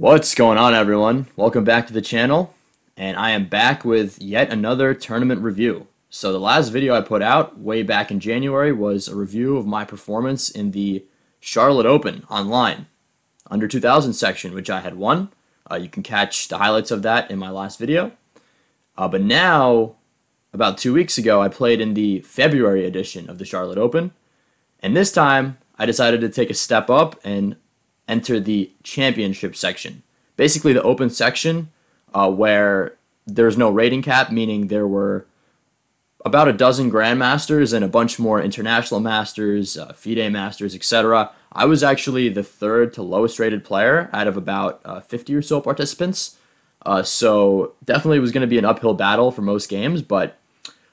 What's going on, everyone? Welcome back to the channel, and I am back with yet another tournament review. So the last video I put out way back in January was a review of my performance in the Charlotte Open online, under 2000 section, which I had won. You can catch the highlights of that in my last video. But now, about 2 weeks ago, I played in the February edition of the Charlotte Open, and this time I decided to take a step up and enter the championship section. Basically the open section where there's no rating cap, meaning there were about a dozen grandmasters and a bunch more international masters, FIDE masters, etc. I was actually the third to lowest rated player out of about 50 or so participants. So definitely was going to be an uphill battle for most games, but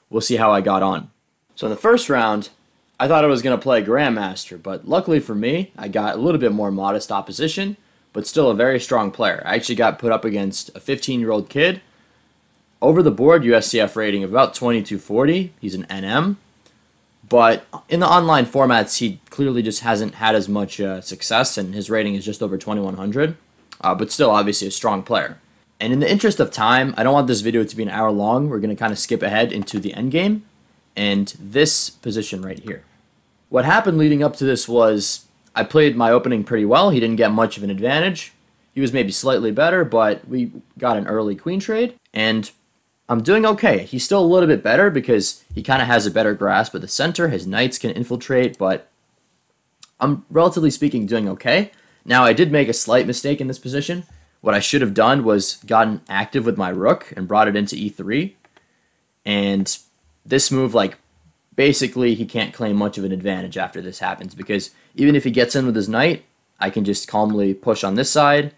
we'll see how I got on. So in the first round, I thought I was going to play Grandmaster, but luckily for me, I got a little bit more modest opposition, but still a very strong player. I actually got put up against a 15-year-old kid. Over the board, USCF rating of about 2240. He's an NM. But in the online formats, he clearly just hasn't had as much success, and his rating is just over 2100. But still, obviously, a strong player. And in the interest of time, I don't want this video to be an hour long. We're going to kind of skip ahead into the endgame and this position right here. What happened leading up to this was I played my opening pretty well. He didn't get much of an advantage. He was maybe slightly better, but we got an early queen trade, and I'm doing okay. He's still a little bit better because he kind of has a better grasp of the center. His knights can infiltrate, but I'm relatively speaking doing okay. Now, I did make a slight mistake in this position. What I should have done was gotten active with my rook and brought it into e3, and this move, basically, he can't claim much of an advantage after this happens, because even if he gets in with his knight, I can just calmly push on this side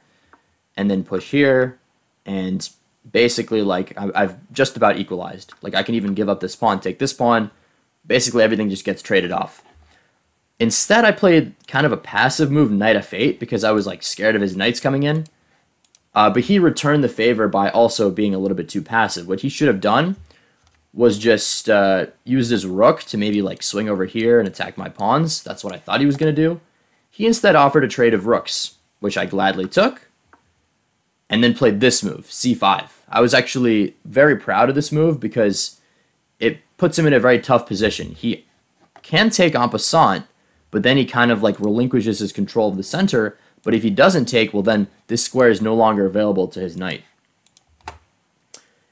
and then push here, and basically, I've just about equalized. I can even give up this pawn, take this pawn. Basically, everything just gets traded off. Instead, I played kind of a passive move, Knight f8, because I was scared of his knights coming in. But he returned the favor by also being a little bit too passive. What he should have done was just use his rook to maybe swing over here and attack my pawns. That's what I thought he was going to do. He instead offered a trade of rooks, which I gladly took, and then played this move, c5. I was actually very proud of this move because it puts him in a very tough position. He can take en passant, but then he kind of relinquishes his control of the center. But if he doesn't take, well, then this square is no longer available to his knight.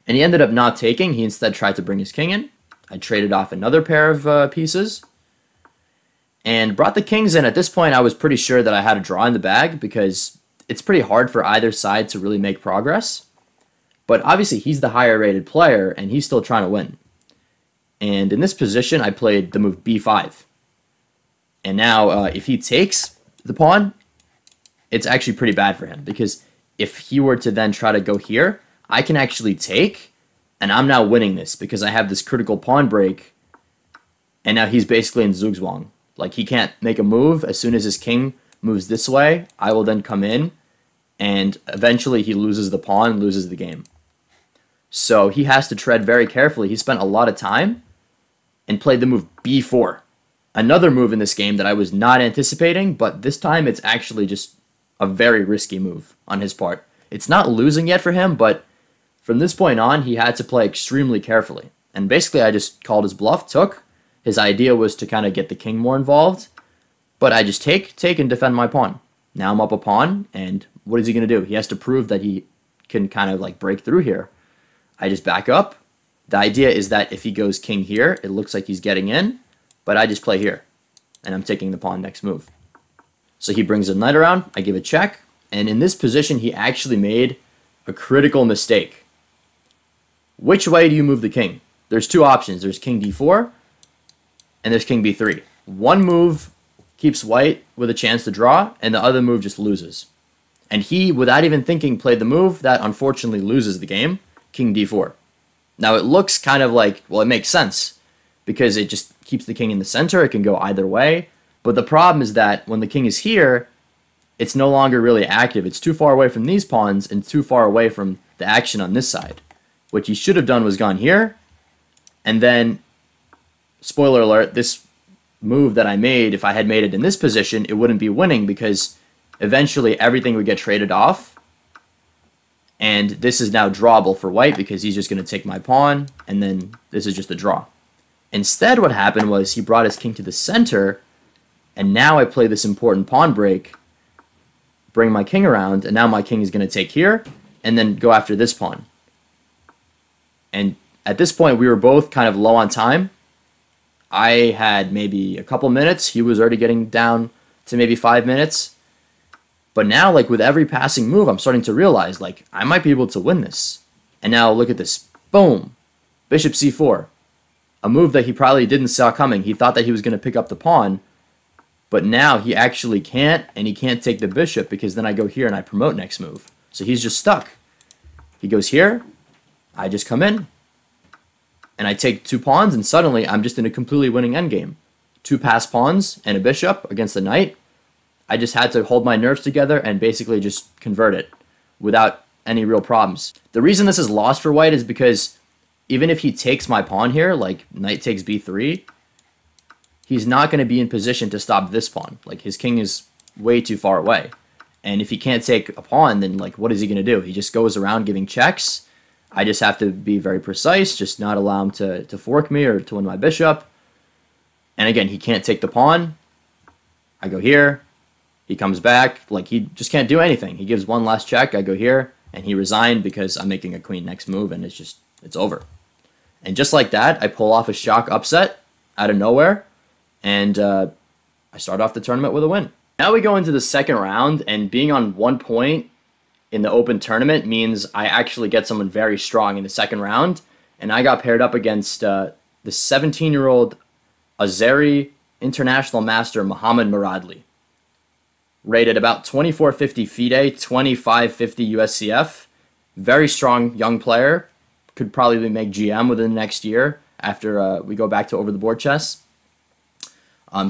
And he ended up not taking. He instead tried to bring his king in. I traded off another pair of pieces and brought the kings in. At this point, I was pretty sure that I had a draw in the bag because it's pretty hard for either side to really make progress. But obviously, he's the higher rated player, and he's still trying to win. And in this position, I played the move b5. And now, if he takes the pawn, it's actually pretty bad for him, because if he were to then try to go here, I can actually take, and I'm now winning this because I have this critical pawn break, and now he's basically in zugzwang. He can't make a move. As soon as his king moves this way, I will then come in, and eventually he loses the pawn and loses the game. So he has to tread very carefully. He spent a lot of time and played the move b4. Another move in this game that I was not anticipating, but this time it's actually just a very risky move on his part. It's not losing yet for him, but from this point on, he had to play extremely carefully. And basically, I just called his bluff, took. His idea was to kind of get the king more involved. But I just take, and defend my pawn. Now I'm up a pawn, and what is he going to do? He has to prove that he can kind of break through here. I just back up. The idea is that if he goes king here, it looks like he's getting in. But I just play here, and I'm taking the pawn next move. So he brings a knight around, I give a check. And in this position, he actually made a critical mistake. Which way do you move the king? There's two options. There's king d4, and there's king b3. One move keeps white with a chance to draw, and the other move just loses. And he, without even thinking, played the move that unfortunately loses the game, king d4. Now, it looks kind of well, it makes sense, because it just keeps the king in the center. It can go either way. But the problem is that when the king is here, it's no longer really active. It's too far away from these pawns and too far away from the action on this side. What he should have done was gone here, and then, spoiler alert, this move that I made, if I had made it in this position, it wouldn't be winning because eventually everything would get traded off, And this is now drawable for white because he's just going to take my pawn, and then this is just a draw. Instead, what happened was he brought his king to the center, and now I play this important pawn break, bring my king around, and now my king is going to take here, and then go after this pawn. And at this point, we were both kind of low on time. I had maybe a couple minutes. He was already getting down to maybe 5 minutes. But now, like, with every passing move, I'm starting to realize, like, I might be able to win this. And now look at this. Boom. Bishop c4. A move that he probably didn't saw coming. He thought that he was going to pick up the pawn. But now he actually can't, and he can't take the bishop because then I go here and I promote next move. So he's just stuck. He goes here. I just come in. And I take 2 pawns, and suddenly I'm just in a completely winning endgame. 2 passed pawns and a bishop against the knight. I just had to hold my nerves together and basically just convert it without any real problems. The reason this is lost for white is because even if he takes my pawn here, like knight takes b3, he's not going to be in position to stop this pawn. Like, his king is way too far away. And if he can't take a pawn, then, like, what is he going to do? He just goes around giving checks. I just have to be very precise, just not allow him to fork me or to win my bishop. And again, he can't take the pawn. I go here. He comes back. Like, he just can't do anything. He gives one last check. I go here, and he resigned because I'm making a queen next move, and it's over. And just like that, I pull off a shock upset out of nowhere, and I start off the tournament with a win. Now we go into the second round, and being on 1 point in the open tournament means I actually get someone very strong in the second round, and I got paired up against the 17-year-old Azeri international master Mohamed Muradli. Rated about 2450 FIDE, 2550 USCF. Very strong young player. Could probably make GM within the next year after we go back to over-the-board chess.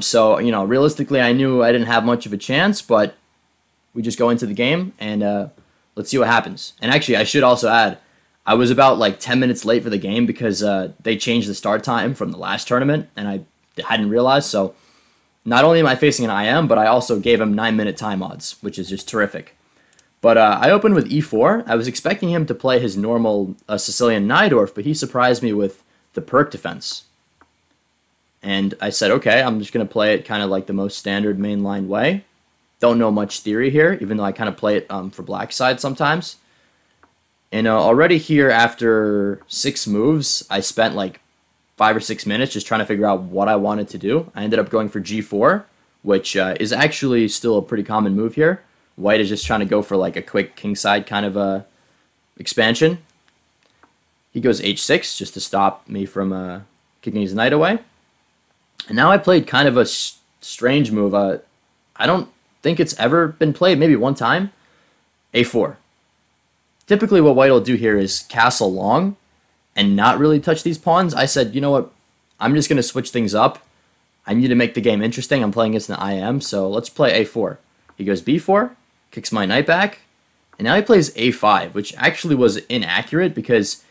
So, you know, realistically, I knew I didn't have much of a chance, but we just go into the game, and let's see what happens. And actually, I should also add, I was about like 10 minutes late for the game because they changed the start time from the last tournament, and I hadn't realized, so not only am I facing an IM, but I also gave him 9-minute time odds, which is just terrific. But I opened with e4. I was expecting him to play his normal Sicilian Najdorf, but he surprised me with the Perk defense. And I said, okay, I'm just going to play it kind of like the most standard mainline way. Don't know much theory here, even though I kind of play it for black side sometimes. And already here, after 6 moves, I spent like 5 or 6 minutes just trying to figure out what I wanted to do. I ended up going for g4, which is actually still a pretty common move here. White is just trying to go for like a quick kingside kind of expansion. He goes h6 just to stop me from kicking his knight away. And now I played kind of a strange move. I don't think it's ever been played, maybe one time. a4. Typically what white will do here is castle long and not really touch these pawns. I said, you know what, I'm just going to switch things up. I need to make the game interesting. I'm playing against an IM, so let's play a4. He goes b4, kicks my knight back, and now he plays a5, which actually was inaccurate because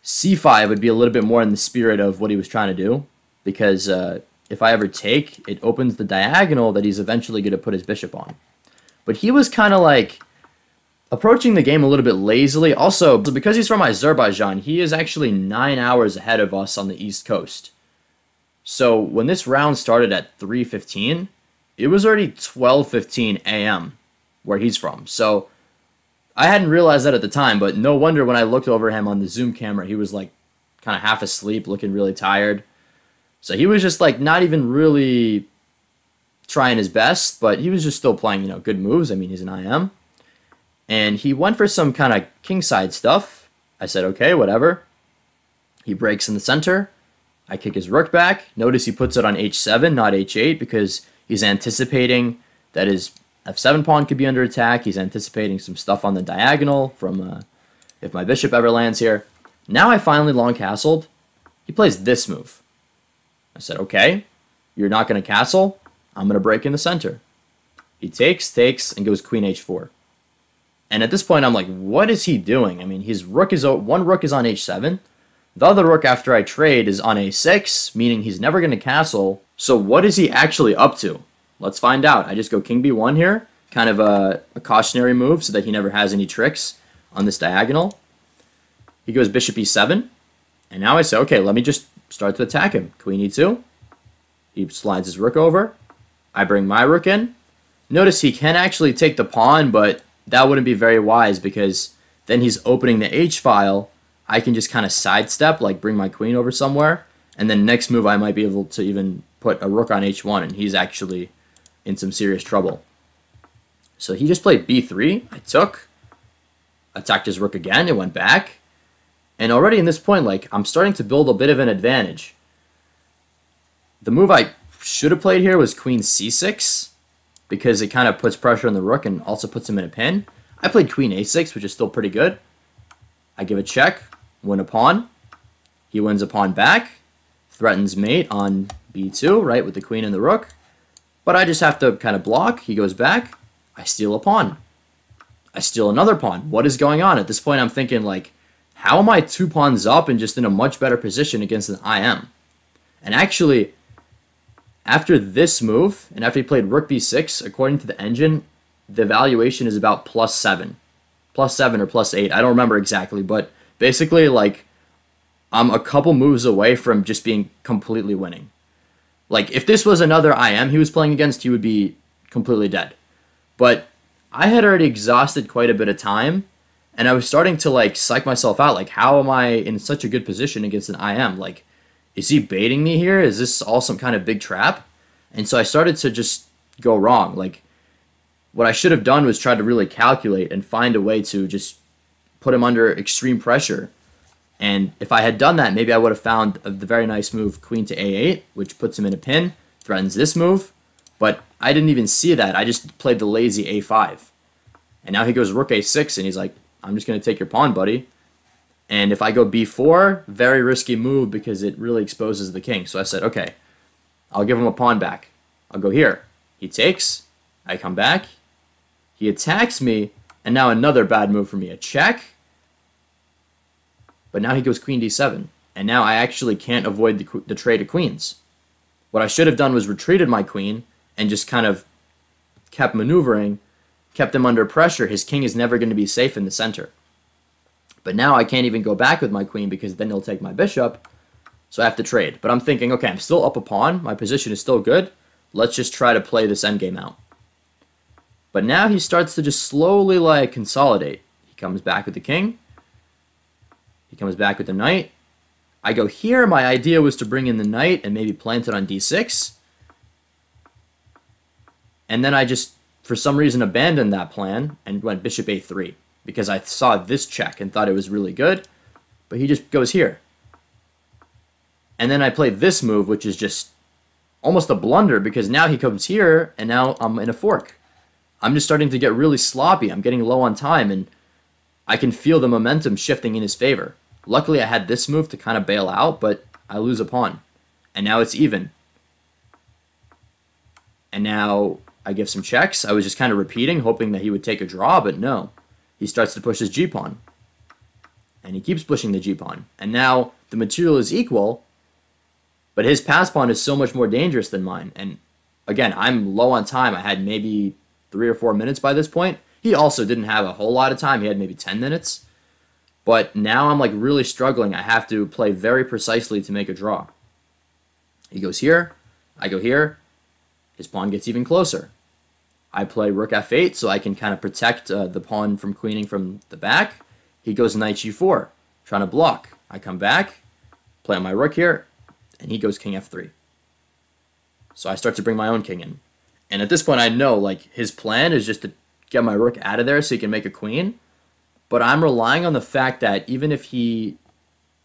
c5 would be a little bit more in the spirit of what he was trying to do, because if I ever take, it opens the diagonal that he's eventually going to put his bishop on. But he was kind of like approaching the game a little bit lazily. Also, because he's from Azerbaijan, he is actually 9 hours ahead of us on the East Coast. So when this round started at 3:15, it was already 12:15 a.m. where he's from. So I hadn't realized that at the time, but no wonder when I looked over him on the Zoom camera, he was like kind of half asleep, looking really tired. So he was just like not even really trying his best, but he was just still playing, you know, good moves. I mean, he's an IM. And he went for some kind of kingside stuff. I said, okay, whatever. He breaks in the center. I kick his rook back. Notice he puts it on h7, not h8, because he's anticipating that his f7 pawn could be under attack. He's anticipating some stuff on the diagonal from if my bishop ever lands here. Now I finally long castled. He plays this move. I said, okay, you're not going to castle. I'm going to break in the center. He takes, and goes queen h4. And at this point, I'm like, what is he doing? I mean, his rook is one rook is on h7. The other rook after I trade is on a6, meaning he's never going to castle. So what is he actually up to? Let's find out. I just go king b1 here, kind of a cautionary move so that he never has any tricks. on this diagonal. He goes bishop e7, and now I say, okay, let me just start to attack him. Queen e2. He slides his rook over. I bring my rook in. Notice he can actually take the pawn, but that wouldn't be very wise because then he's opening the h-file. I can just kind of sidestep, like bring my queen over somewhere, and then next move I might be able to even put a rook on h1, and he's actually in some serious trouble. So he just played b3. I took, attacked his rook again. It went back. And already in this point, like, I'm starting to build a bit of an advantage. The move I should have played here was queen c6 because it kind of puts pressure on the rook and also puts him in a pin. I played queen a6, which is still pretty good. I give a check, win a pawn. He wins a pawn back, threatens mate on b2, right, with the queen and the rook. But I just have to kind of block. He goes back. I steal a pawn. I steal another pawn. What is going on? At this point, I'm thinking, like, how am I 2 pawns up and just in a much better position against an IM? And actually, after this move, and after he played rook b6, according to the engine, the valuation is about +7. +7 or +8. I don't remember exactly, but basically, like, I'm a couple moves away from just being completely winning. Like, if this was another IM he was playing against, he would be completely dead. But I had already exhausted quite a bit of time, and I was starting to, like, psych myself out. Like, how am I in such a good position against an IM? Like, is he baiting me here? Is this all some kind of big trap? And so I started to just go wrong. Like, what I should have done was try to really calculate and find a way to just put him under extreme pressure. And if I had done that, maybe I would have found the very nice move, queen to a8, which puts him in a pin, threatens this move. But I didn't even see that. I just played the lazy a5. And now he goes rook a6, and he's like, I'm just going to take your pawn, buddy. And if I go b4, very risky move because it really exposes the king. So I said, okay, I'll give him a pawn back. I'll go here. He takes. I come back. He attacks me. And now another bad move for me. A check. But now he goes queen d7. And now I actually can't avoid the trade of queens. What I should have done was retreated my queen and just kind of kept maneuvering, kept him under pressure. His king is never going to be safe in the center. But now I can't even go back with my queen because then he'll take my bishop. So I have to trade. But I'm thinking, okay, I'm still up a pawn. My position is still good. Let's just try to play this endgame out. But now he starts to just slowly, like, consolidate. He comes back with the king. He comes back with the knight. I go here. My idea was to bring in the knight and maybe plant it on d6. And then I just, for some reason, abandoned that plan and went bishop a3 because I saw this check and thought it was really good. But he just goes here. And then I played this move, which is just almost a blunder because now he comes here and now I'm in a fork. I'm just starting to get really sloppy. I'm getting low on time and I can feel the momentum shifting in his favor. Luckily, I had this move to kind of bail out, but I lose a pawn. And now it's even. And now I give some checks. I was just kind of repeating, hoping that he would take a draw, but no. He starts to push his g-pawn. And he keeps pushing the g-pawn. And now the material is equal, but his pass pawn is so much more dangerous than mine. And again, I'm low on time. I had maybe 3 or 4 minutes by this point. He also didn't have a whole lot of time. He had maybe 10 minutes. But now I'm like really struggling. I have to play very precisely to make a draw. He goes here. I go here. His pawn gets even closer. I play rook f8 so I can kind of protect the pawn from queening from the back. He goes knight g4, trying to block. I come back, play on my rook here, and he goes king f3. So I start to bring my own king in. And at this point I know like his plan is just to get my rook out of there so he can make a queen. But I'm relying on the fact that even if he,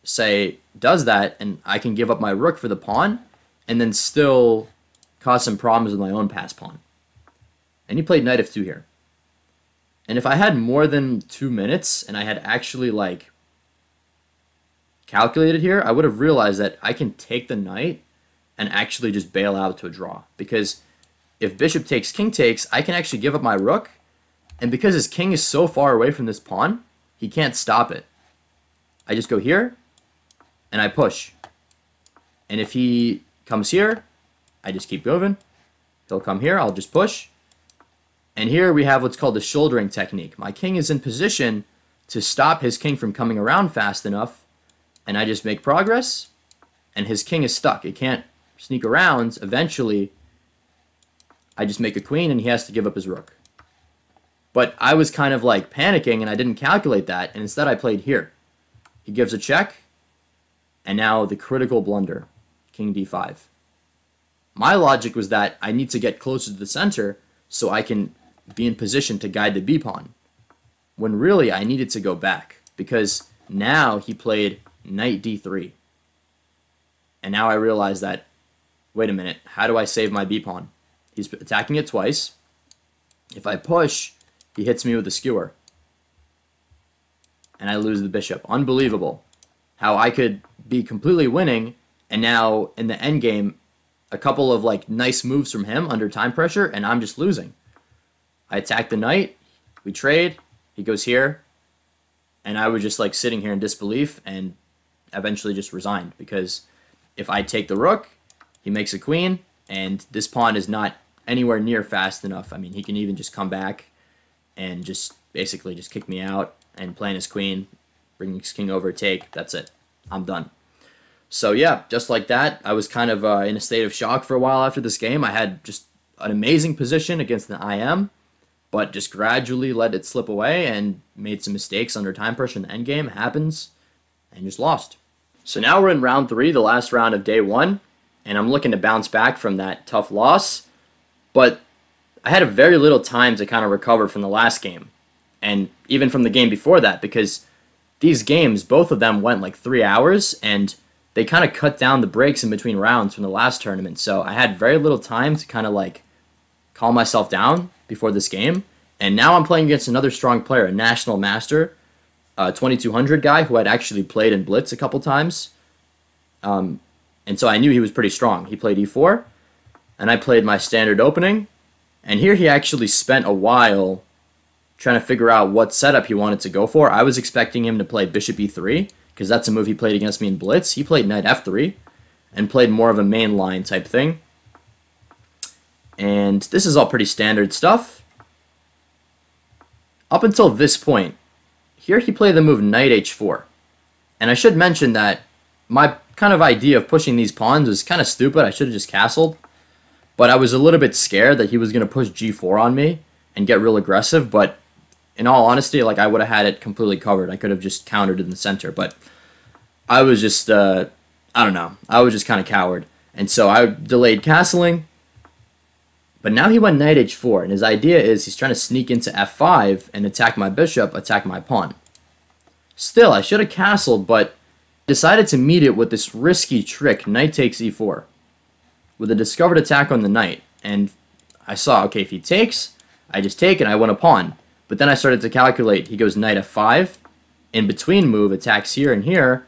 say, does that, and I can give up my rook for the pawn, and then still cause some problems with my own pass pawn. And he played knight f2 here. And if I had more than 2 minutes, and I had actually, like, calculated here, I would have realized that I can take the knight and actually just bail out to a draw. Because if bishop takes, king takes, I can actually give up my rook. And because his king is so far away from this pawn, he can't stop it. I just go here, and I push. And if he comes here, I just keep going. He'll come here, I'll just push. And here we have what's called the shouldering technique. My king is in position to stop his king from coming around fast enough, and I just make progress, and his king is stuck. It can't sneak around. Eventually, I just make a queen, and he has to give up his rook. But I was kind of like panicking, and I didn't calculate that, and instead I played here. He gives a check, and now the critical blunder, king d5. My logic was that I need to get closer to the center so I can be in position to guide the b-pawn, when really I needed to go back, because now he played knight d3. And now I realize that, wait a minute, how do I save my b-pawn? He's attacking it twice. If I push, he hits me with the skewer. And I lose the bishop. Unbelievable. How I could be completely winning, and now in the endgame, a couple of like nice moves from him under time pressure, and I'm just losing. I attack the knight, we trade, he goes here, and I was just like sitting here in disbelief and eventually just resigned, because if I take the rook, he makes a queen, and this pawn is not anywhere near fast enough. I mean, he can even just come back and just basically just kick me out and playing his queen, bring his king over, take, that's it. I'm done. So yeah, just like that, I was kind of in a state of shock for a while after this game. I had just an amazing position against the IM, but just gradually let it slip away and made some mistakes under time pressure in the endgame. It happens, and just lost. So now we're in round 3, the last round of day 1, and I'm looking to bounce back from that tough loss, but I had a very little time to kind of recover from the last game, and even from the game before that, because these games, both of them went like 3 hours, and they kind of cut down the breaks in between rounds from the last tournament, so I had very little time to kind of like calm myself down before this game, and now I'm playing against another strong player, a national master, a 2200 guy who had actually played in Blitz a couple times, and so I knew he was pretty strong. He played e4, and I played my standard opening, and here he actually spent a while trying to figure out what setup he wanted to go for. I was expecting him to play bishop e3, because that's a move he played against me in Blitz. He played knight f3, and played more of a main line type thing. And this is all pretty standard stuff. Up until this point, here he played the move knight h4. And I should mention that my kind of idea of pushing these pawns was kind of stupid. I should have just castled. But I was a little bit scared that he was going to push g4 on me and get real aggressive. But in all honesty, like, I would have had it completely covered. I could have just countered in the center. But I was just, I don't know. I was just kind of coward. And so I delayed castling. But now he went knight h4, and his idea is he's trying to sneak into f5 and attack my bishop, attack my pawn. Still, I should have castled, but decided to meet it with this risky trick, knight takes e4, with a discovered attack on the knight. And I saw, okay, if he takes, I just take and I win a pawn. But then I started to calculate, he goes knight f5, in between move, attacks here and here,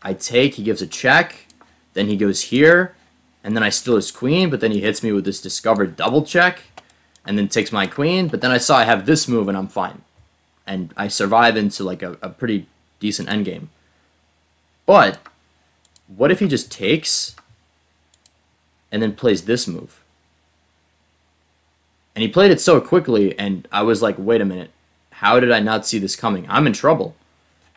I take, he gives a check, then he goes here, and then I steal his queen, but then he hits me with this discovered double check, and then takes my queen, but then I saw I have this move and I'm fine. And I survive into like a pretty decent endgame. But, what if he just takes, and then plays this move? And he played it so quickly, and I was like, wait a minute, how did I not see this coming? I'm in trouble.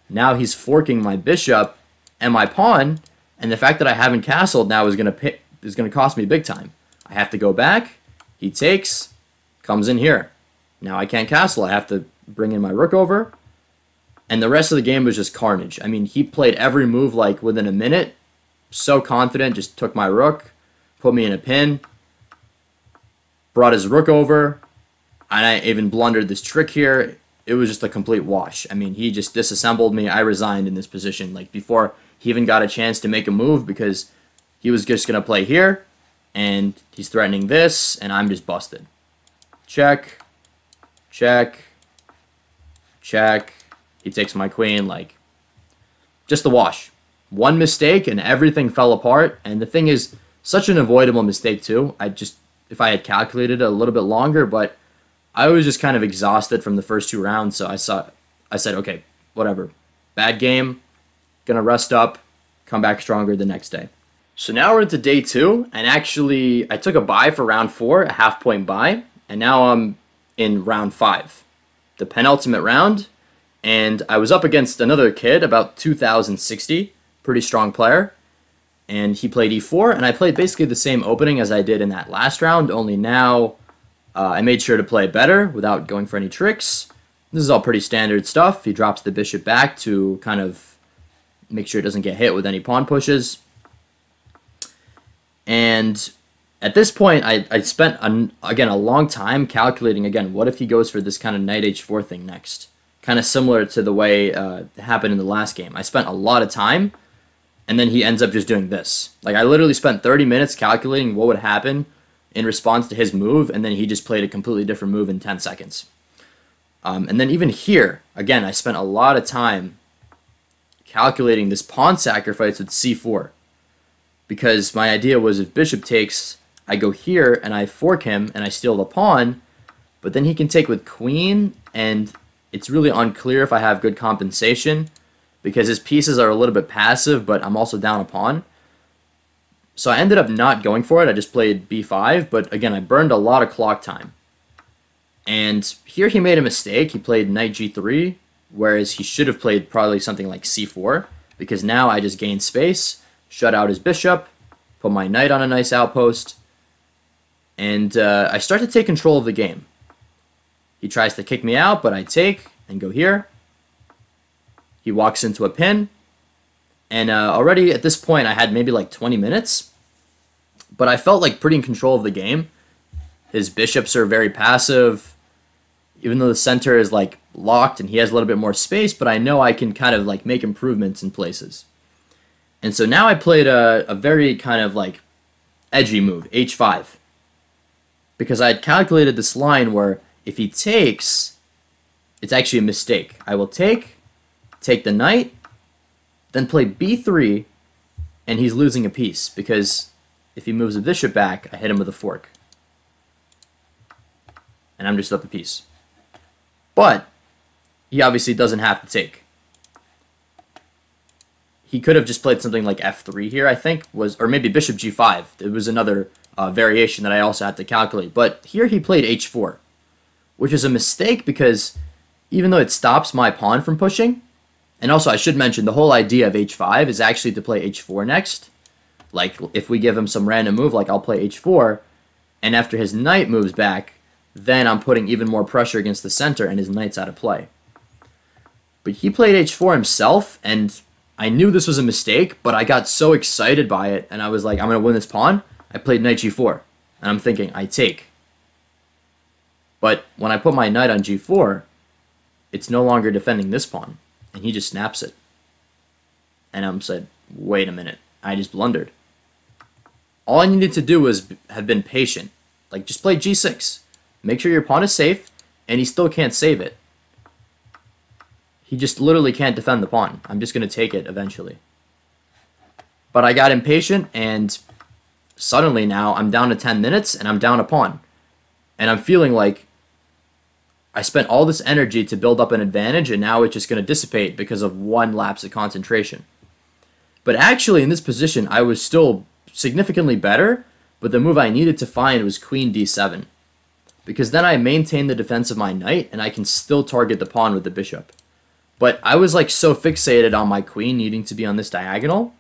Now he's forking my bishop and my pawn, and the fact that I haven't castled now is going to cost me big time. I have to go back, he takes, comes in here. Now I can't castle, I have to bring in my rook over, and the rest of the game was just carnage. I mean, he played every move like within a minute, so confident, just took my rook, put me in a pin, brought his rook over, and I even blundered this trick here. It was just a complete wash. I mean, he just disassembled me. I resigned in this position, like before he even got a chance to make a move, because he was just going to play here, and he's threatening this, and I'm just busted. Check, check, check. He takes my queen, like, just the wash. One mistake, and everything fell apart, and the thing is, such an avoidable mistake, too. If I had calculated it a little bit longer, but I was just kind of exhausted from the first 2 rounds, so I said, okay, whatever. Bad game, gonna rest up, come back stronger the next day. So now we're into day 2, and actually I took a bye for round 4, a half-point bye, and now I'm in round 5, the penultimate round, and I was up against another kid, about 2060, pretty strong player, and he played e4, and I played basically the same opening as I did in that last round, only now I made sure to play better without going for any tricks. This is all pretty standard stuff. He drops the bishop back to kind of make sure it doesn't get hit with any pawn pushes. And at this point, I spent, again, a long time calculating, again, what if he goes for this kind of knight h4 thing next? Kind of similar to the way it happened in the last game. I spent a lot of time, and then he ends up just doing this. Like, I literally spent 30 minutes calculating what would happen in response to his move, and then he just played a completely different move in 10 seconds. And then even here, again, I spent a lot of time calculating this pawn sacrifice with c4. Because my idea was if bishop takes, I go here and I fork him and I steal the pawn, but then he can take with queen, and it's really unclear if I have good compensation because his pieces are a little bit passive, but I'm also down a pawn. So I ended up not going for it. I just played b5, but again, I burned a lot of clock time. And here he made a mistake. He played knight g3, whereas he should have played probably something like c4, because now I just gained space, shut out his bishop, put my knight on a nice outpost, and I start to take control of the game. He tries to kick me out, but I take and go here. He walks into a pin, and already at this point I had maybe like 20 minutes, but I felt like pretty in control of the game. His bishops are very passive, even though the center is like locked and he has a little bit more space, but I know I can kind of like make improvements in places. And so now I played a very kind of like edgy move, h5. Because I had calculated this line where if he takes, it's actually a mistake. I will take the knight, then play b3, and he's losing a piece. Because if he moves the bishop back, I hit him with a fork. And I'm just up a piece. But he obviously doesn't have to take. He could have just played something like f3 here, I think, or maybe bishop g5. It was another variation that I also had to calculate. But here he played h4, which is a mistake because even though it stops my pawn from pushing, and also I should mention the whole idea of h5 is actually to play h4 next. Like if we give him some random move, like I'll play h4, and after his knight moves back, then I'm putting even more pressure against the center and his knight's out of play. But he played h4 himself, and I knew this was a mistake, but I got so excited by it, and I was like, I'm going to win this pawn. I played knight g4, and I'm thinking, I take. But when I put my knight on g4, it's no longer defending this pawn, and he just snaps it. And I'm said, wait a minute, I just blundered. All I needed to do was have been patient. Like, just play g6. Make sure your pawn is safe, and he still can't save it. He just literally can't defend the pawn. I'm just going to take it eventually. But I got impatient, and suddenly now I'm down to 10 minutes, and I'm down a pawn. And I'm feeling like I spent all this energy to build up an advantage, and now it's just going to dissipate because of one lapse of concentration. But actually, in this position, I was still significantly better, but the move I needed to find was queen d7. Because then I maintain the defense of my knight, and I can still target the pawn with the bishop. But I was like so fixated on my queen needing to be on this diagonal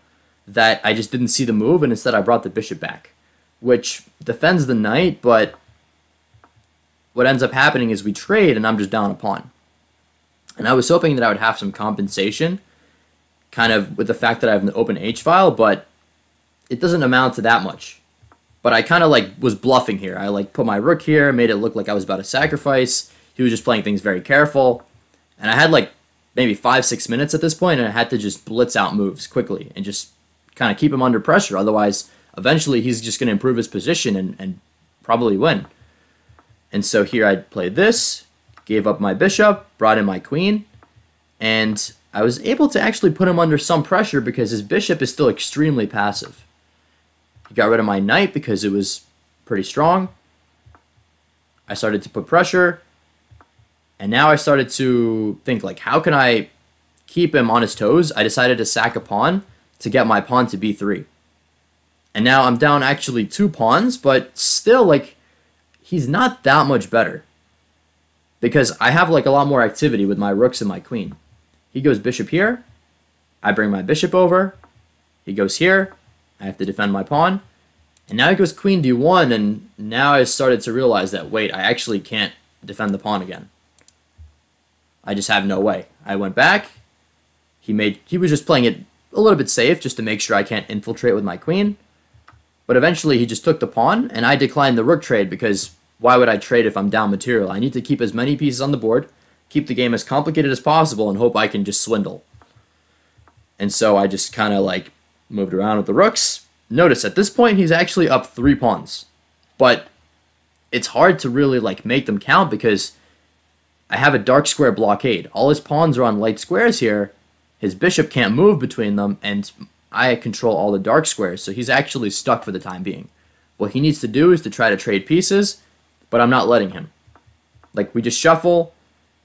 that I just didn't see the move, and instead I brought the bishop back, which defends the knight, but what ends up happening is we trade and I'm just down a pawn. And I was hoping that I would have some compensation, kind of with the fact that I have an open h-file, but it doesn't amount to that much. But I kind of like was bluffing here. I like put my rook here, made it look like I was about to sacrifice. He was just playing things very careful. And I had like maybe 5-6 minutes at this point, and I had to just blitz out moves quickly and just kind of keep him under pressure. Otherwise, eventually he's just going to improve his position and probably win. And so here I played this, gave up my bishop, brought in my queen, and I was able to actually put him under some pressure because his bishop is still extremely passive. He got rid of my knight because it was pretty strong. I started to put pressure. And now I started to think, like, how can I keep him on his toes? I decided to sack a pawn to get my pawn to b3. And now I'm down actually 2 pawns, but still, like, he's not that much better. because I have like a lot more activity with my rooks and my queen. He goes bishop here. I bring my bishop over. He goes here. I have to defend my pawn. And now he goes queen d1, and now I started to realize that, wait, I actually can't defend the pawn again. I just have no way. I went back. He was just playing it a little bit safe just to make sure I can't infiltrate with my queen. But eventually he just took the pawn, and I declined the rook trade because why would I trade if I'm down material? I need to keep as many pieces on the board, keep the game as complicated as possible, and hope I can just swindle. And so I just kind of like moved around with the rooks. Notice at this point he's actually up 3 pawns. But it's hard to really like make them count because I have a dark square blockade. All his pawns are on light squares here. His bishop can't move between them, and I control all the dark squares, so he's actually stuck for the time being. What he needs to do is to try to trade pieces, but I'm not letting him. Like, we just shuffle,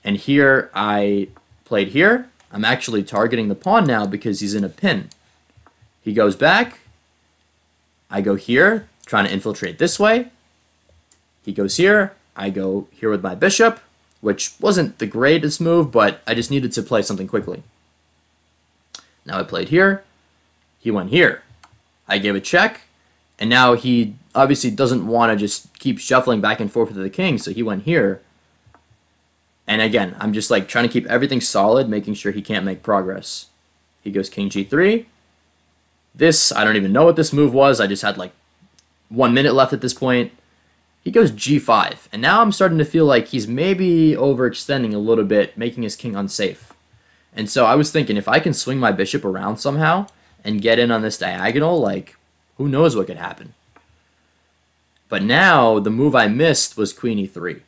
and here I played here. I'm actually targeting the pawn now because he's in a pin. He goes back. I go here, trying to infiltrate this way. He goes here. I go here with my bishop, which wasn't the greatest move, but I just needed to play something quickly. Now I played here. He went here. I gave a check, and now he obviously doesn't want to just keep shuffling back and forth with the king, so he went here. And again, I'm just like trying to keep everything solid, making sure he can't make progress. He goes king g3. This, I don't even know what this move was. I just had like 1 minute left at this point. He goes g5, and now I'm starting to feel like he's maybe overextending a little bit, making his king unsafe. And so I was thinking, if I can swing my bishop around somehow and get in on this diagonal, like, who knows what could happen. But now, the move I missed was queen e3.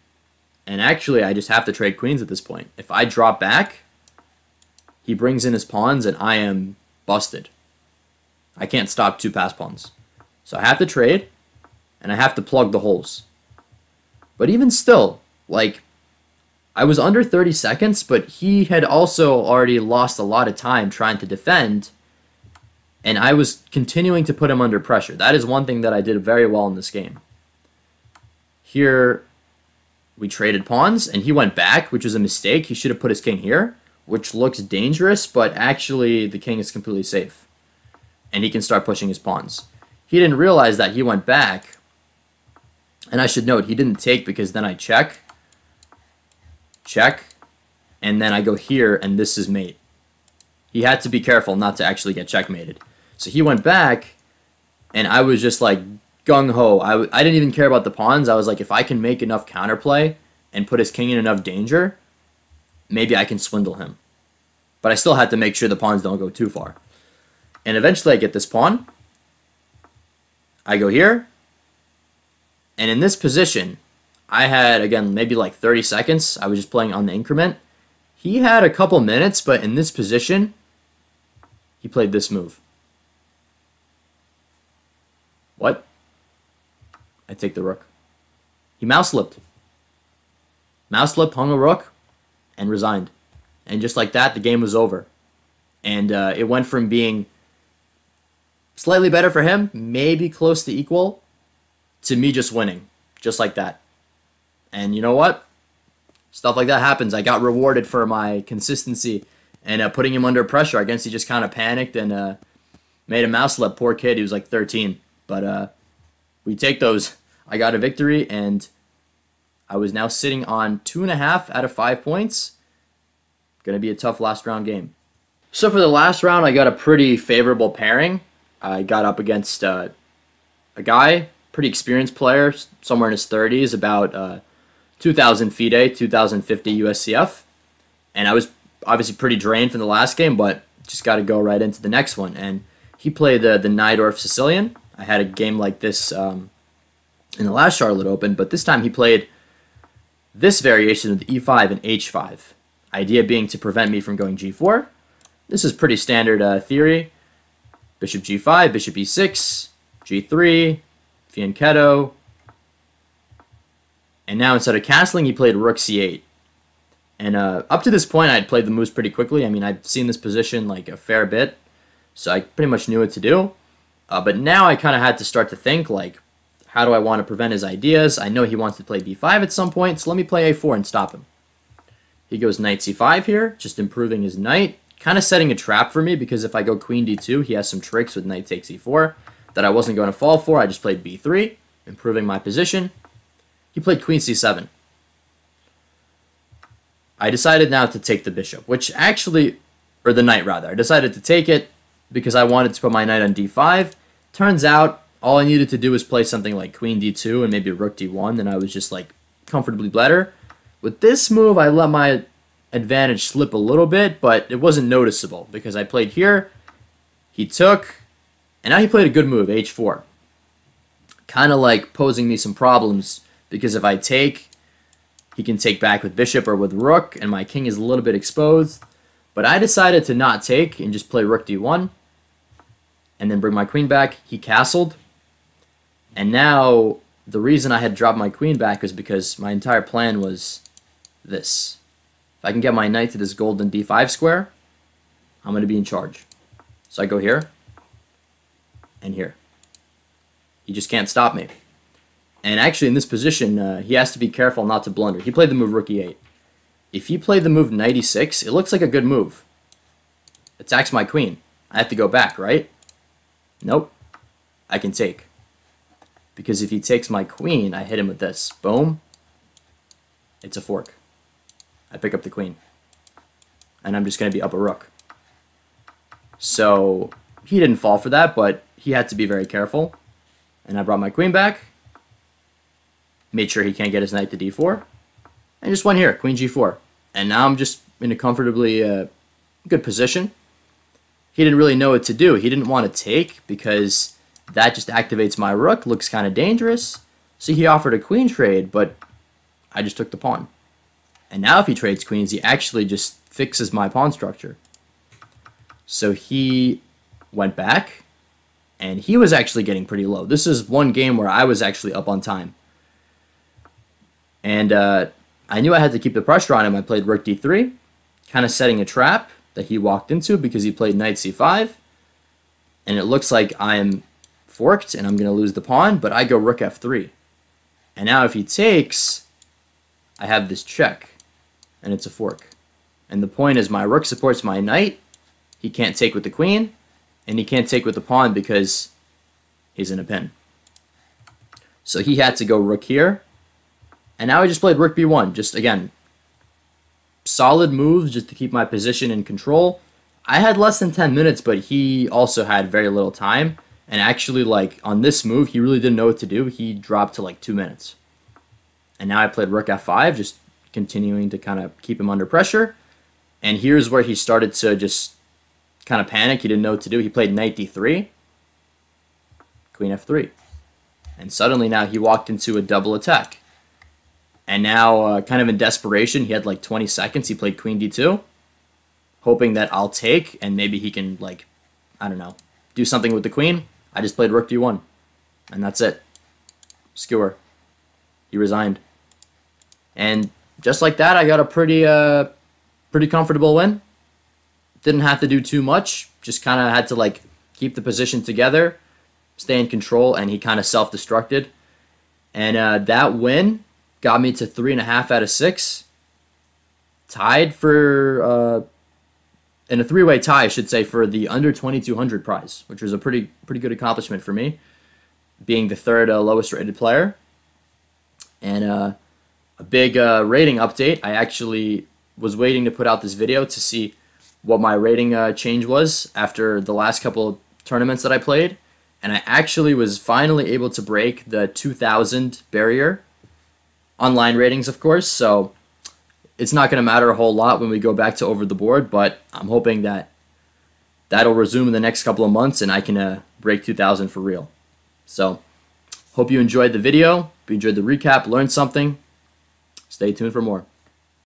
And actually, I just have to trade queens at this point. If I drop back, he brings in his pawns, and I am busted. I can't stop 2 pass pawns. So I have to trade, and I have to plug the holes. But even still, like, I was under 30 seconds, but he had also already lost a lot of time trying to defend, and I was continuing to put him under pressure. That is one thing that I did very well in this game. Here, we traded pawns, and he went back, which was a mistake. He should have put his king here, which looks dangerous, but actually the king is completely safe, and he can start pushing his pawns. He didn't realize that he went back, and I should note, he didn't take because then I check, and then I go here, and this is mate. He had to be careful not to actually get checkmated. So he went back, and I was just like gung-ho. I didn't even care about the pawns. I was like, if I can make enough counterplay and put his king in enough danger, maybe I can swindle him. But I still had to make sure the pawns don't go too far. And eventually I get this pawn. I go here. And in this position, I had, again, maybe like 30 seconds. I was just playing on the increment. He had a couple minutes, but in this position, he played this move. What? I take the rook. He mouse slipped. Mouse slipped, hung a rook, and resigned. And just like that, the game was over. And it went from being slightly better for him, maybe close to equal, to me just winning. Just like that. And you know what? Stuff like that happens. I got rewarded for my consistency and putting him under pressure. I guess he just kind of panicked and made a mouse slip. Poor kid. He was like 13. But we take those. I got a victory, and I was now sitting on 2.5 out of 5 points. Going to be a tough last round game. So for the last round, I got a pretty favorable pairing. I got up against a guy, pretty experienced player, somewhere in his 30s, about 2,000 FIDE, 2,050 USCF. And I was obviously pretty drained from the last game, but just got to go right into the next one. And he played the Najdorf Sicilian. I had a game like this in the last Charlotte Open, but this time he played this variation of the E5 and H5. Idea being to prevent me from going G4. This is pretty standard theory. Bishop G5, Bishop E6, G3, fianchetto. And now instead of castling, he played Rook C8. And up to this point, I had played the moves pretty quickly. I mean, I've seen this position like a fair bit, so I pretty much knew what to do. But now I kind of had to start to think, like, how do I want to prevent his ideas? I know he wants to play B5 at some point, so let me play A4 and stop him. He goes knight c5 here, just improving his knight, kind of setting a trap for me because if I go queen d2, he has some tricks with knight takes e4 that I wasn't going to fall for. I just played b3, improving my position. He played queen c7. I decided now to take the bishop, which actually, or the knight rather. I decided to take it because I wanted to put my knight on d5. Turns out all I needed to do was play something like queen d2 and maybe rook d1, and I was just like comfortably better. With this move, I let my advantage slip a little bit, but it wasn't noticeable because I played here, he took, and now he played a good move, h4. Kind of like posing me some problems because if I take, he can take back with bishop or with rook, and my king is a little bit exposed. But I decided to not take and just play rook d1 and then bring my queen back. He castled. And now the reason I had dropped my queen back is because my entire plan was this. If I can get my knight to this golden d5 square, I'm going to be in charge. So I go here and here. He just can't stop me. And actually in this position, he has to be careful not to blunder. He played the move rook e8. If he played the move knight e6, it looks like a good move. Attacks my queen. I have to go back, right? Nope. I can take. Because if he takes my queen, I hit him with this. Boom. It's a fork. I pick up the queen. And I'm just going to be up a rook. So he didn't fall for that, but he had to be very careful. And I brought my queen back. Made sure he can't get his knight to d4. And just went here, queen g4. And now I'm just in a comfortably good position. He didn't really know what to do. He didn't want to take because that just activates my rook. Looks kind of dangerous. So he offered a queen trade, but I just took the pawn. And now if he trades queens, he actually just fixes my pawn structure. So he went back, and he was actually getting pretty low. This is one game where I was actually up on time. And I knew I had to keep the pressure on him. I played rook d3, kind of setting a trap that he walked into because he played knight c5. And it looks like I'm forked and I'm going to lose the pawn, but I go rook f3. And now if he takes, I have this check, and it's a fork. And the point is my rook supports my knight. He can't take with the queen, and he can't take with the pawn because he's in a pin. So he had to go rook here. And now I just played rook b1. Just, again, solid moves just to keep my position in control. I had less than 10 minutes, but he also had very little time. And actually, like, on this move, he really didn't know what to do. He dropped to, like, 2 minutes. And now I played rook f5, just continuing to kind of keep him under pressure. And here's where he started to just kind of panic. He didn't know what to do. He played knight d3, queen f3. And suddenly now he walked into a double attack. And now, kind of in desperation, he had like 20 seconds. He played queen d2, hoping that I'll take, and maybe he can, like, I don't know, do something with the queen. I just played rook d1, and that's it. Skewer. He resigned. And just like that, I got a pretty comfortable win. Didn't have to do too much. Just kind of had to, like, keep the position together, stay in control, and he kind of self-destructed. And that win got me to 3.5 out of 6. Tied for, in a three-way tie, I should say, for the under 2,200 prize, which was a pretty good accomplishment for me, being the third lowest rated player. And a big rating update. I actually was waiting to put out this video to see what my rating change was after the last couple of tournaments that I played. And I actually was finally able to break the 2,000 barrier. Online ratings, of course, so it's not going to matter a whole lot when we go back to over the board, but I'm hoping that that'll resume in the next couple of months and I can break 2,000 for real. So, hope you enjoyed the video. If you enjoyed the recap, learned something, stay tuned for more.